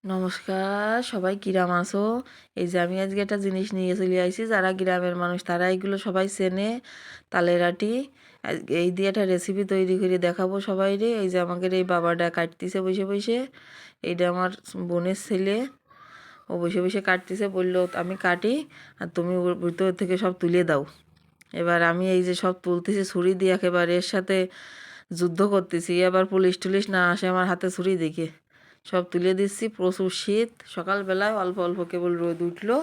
নমস্কার, সবাই কিরাম আছো? এই যে আমি আজকে একটা জিনিস নিয়ে চলে আইছি, যারা গ্রামের মানুষ তারা এইগুলো সবাই চেনে। তালের আটি এই দিয়ে একটা রেসিপি তৈরি করে দেখাবো সবাই রে। এই যে আমাদের এই বাবাটা কাটতিছে বসে বসে, এইটা আমার বোনের ছেলে, ও বসে বসে কাটতিছে, বললো আমি কাটি আর তুমি ওর ভিতর থেকে সব তুলে দাও। এবার আমি এই যে সব তুলতেছি ছুরি দিয়ে, একেবারে এর সাথে যুদ্ধ করতেছি। এবার পুলিশ টুলিশ না আসে আমার হাতে ছুরি দেখে, সব তুলে দিচ্ছি। প্রচুর শীত, সকালবেলায় অল্প অল্প কেবল রোদ উঠলো,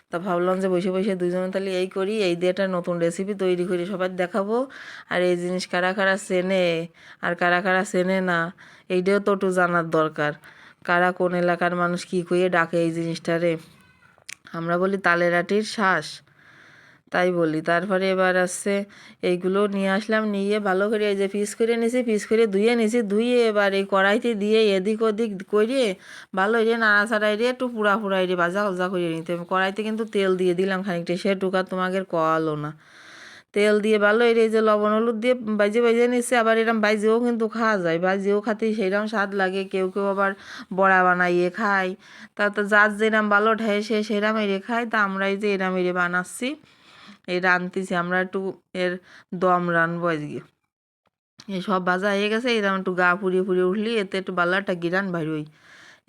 তা ভাবলাম যে বসে বসে দুজনে তাহলে এই করি, এই দিয়ে একটা নতুন রেসিপি তৈরি করে সবাই দেখাবো। আর এই জিনিস কারা কারা চেনে আর কারা কারা চেনে না, এইটাও তো একটু জানার দরকার। কারা কোন এলাকার মানুষ কী কইয়ে ডাকে এই জিনিসটারে। আমরা বলি তালের আটির শ্বাস, তাই বলি। তারপরে এবার আসছে এইগুলো নিয়ে আসলাম, নিয়ে ভালো করে এই যে পিস করে নিছি, পিস করে ধুয়ে নিছি, ধুয়ে এবার এই কড়াইতে দিয়ে এদিক ওদিক করে ভালো রে নাড়াচাড়াই রে একটু পুড়া পুড়াই রে ভাজা ভাজা করে নিতে হবে। কড়াইতে কিন্তু তেল দিয়ে দিলাম খানিকটা, সে টুকা তোমাকে কওয়ালো না। তেল দিয়ে ভালো এই যে লবণ হলুদ দিয়ে বাজে বাজে নিচ্ছে। আবার এরম বাজিয়েও কিন্তু খাওয়া যায়, বাজিয়েও খাতে সেইরকম স্বাদ লাগে। কেউ কেউ আবার বড়া বানাইয়ে খায়, তা তো যার যেরাম ভালো ঠায় সে সেরাম এরে খায়। তা আমরা এই যে এরাম এরে বানাচ্ছি, এই রাঁধতেছি আমরা একটু এর দম রানবো আজকে। এই সব ভাজা হয়ে গেছে, এরকম একটু গা পুড়িয়ে পুড়িয়ে উঠলি এতে একটু বাল্লাটা গিরান বাইরই।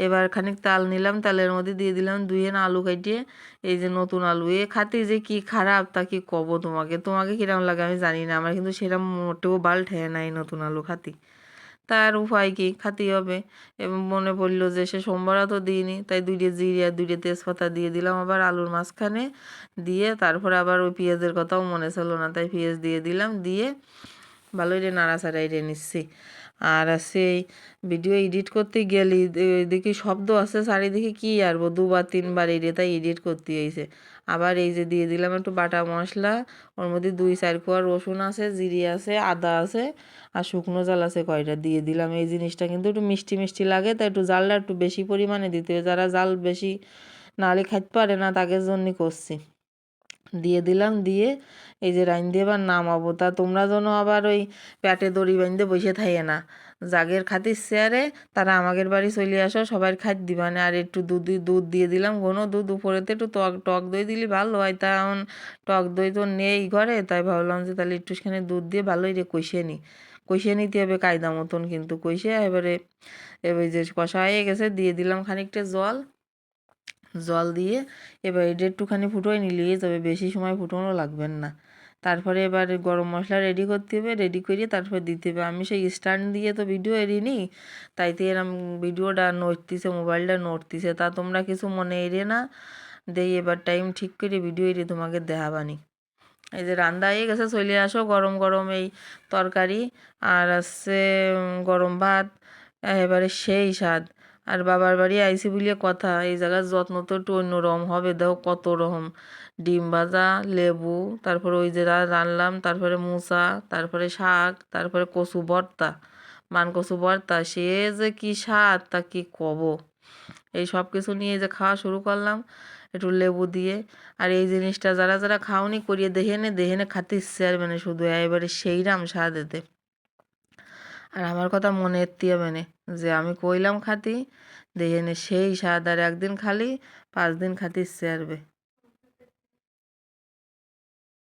এবার খানিক তাল নিলাম, তালের মধ্যে দিয়ে দিলাম দুইয়ে না আলু কাটিয়ে, এই যে নতুন আলু। এ খাতে যে কি খারাপ তা কি কব তোমাকে, তোমাকে কিরম লাগে আমি জানি না, আমার কিন্তু সেরকম মোটেও বাল ঠেয়ে নাই নতুন আলু খাতি। তার উপায় কি, খাতেই হবে। এবং মনে পড়লো যে সে সোমবারও তো দিইনি, তাই দুইটে জিরে আর দুইটে তেজপাতা দিয়ে দিলাম আবার আলুর মাঝখানে দিয়ে। তারপরে আবার ওই পেঁয়াজের কথাও মনে ছিল না, তাই পেঁয়াজ দিয়ে দিলাম, দিয়ে ভালোই রে নাড়াচাড়াই রে নিচ্ছি। আর সেই ভিডিও এডিট করতে গেলি দেখি শব্দ আছে চারিদিকে, কি আরবো দুবার তিনবার এড়ে, তাই এডিট করতে হয়েছে। আবার এই যে দিয়ে দিলাম একটু বাটা মশলা, ওর মধ্যে 2-4 কোয়া রসুন আছে, জিরে আছে, আদা আছে, আর শুকনো জাল আছে কয়টা, দিয়ে দিলাম। এই জিনিসটা কিন্তু একটু মিষ্টি মিষ্টি লাগে, তাই একটু জালটা একটু বেশি পরিমাণে দিতে হবে। যারা জাল বেশি নাহলে খাইতে পারে না তাদের জন্যই করছি। দিয়ে দিলাম, দিয়ে এই যে রাইন দিয়ে এবার নামাবো। তা তোমরা যেন আবার ওই পেটে দড়ি বাঁধতে বসে থাইয়ে না, জাগের খাতির শেয়ারে তারা আমাদের বাড়ি চলে আসো, সবাই খাইতে দিবানে। আর একটু দুধ দিয়ে দিলাম, ঘন দুধ, উপরেতে একটু টক দই দিলে ভালো হয়। তা এখন টক দই তো নেই ঘরে, তাই ভাবলাম যে তাহলে একটুখানি দুধ দিয়ে ভালোই রে কষিয়ে নিই। কষিয়ে নিতে হবে কায়দা মতন, কিন্তু কষিয়ে এবারে এবার যে কষা হয়ে গেছে দিয়ে দিলাম খানিকটা জল। জল দিয়ে এবার এটা একটুখানি ফুটোয় নিলেই যাবে, বেশি সময় ফুটোনো লাগবে না। তারপরে এবার গরম মশলা রেডি করতে হবে, রেডি করে তারপর দিতে হবে। আমি সেই স্ট্যান্ড দিয়ে তো ভিডিও এড়িনি, তাইতে এরম ভিডিওটা নড়তিছে, মোবাইলটা নড়তিছে, তা তোমরা কিছু মনে এড়ে না। দেই এবার টাইম ঠিক করে ভিডিও এড়ে তোমাকে দেখাবানি। এই যে রান্না হয়ে গেছে, চলে আসো গরম গরম এই তরকারি আর আছে গরম ভাত, এবারে সেই স্বাদ। আর বাবার বাড়ি আইসি বলিয়ে কথা, এই জায়গার যত্ন তো একটু অন্যরকম হবে। দেখো কত রকম ডিম ভাজা, লেবু, তারপরে ওই যে রানলাম, তারপরে মুসা, তারপরে শাক, তারপরে কচু ভর্তা, মান কচু ভর্তা, সে যে কি স্বাদ তা কি কব। এই সব কিছু নিয়ে যে খাওয়া শুরু করলাম একটু লেবু দিয়ে। আর এই জিনিসটা যারা যারা খাওনি করিয়ে দেখে নে খাতে ইচ্ছে আর মানে শুধু এবারে সেইরাম স্বাদ এতে। আর আমার কথা মনে এত্তি হবে না যে আমি কইলাম খাতি, দেখে নে সেই স্বাদ। আর একদিন খালি 5 দিন খাতে ইচ্ছে আসবে।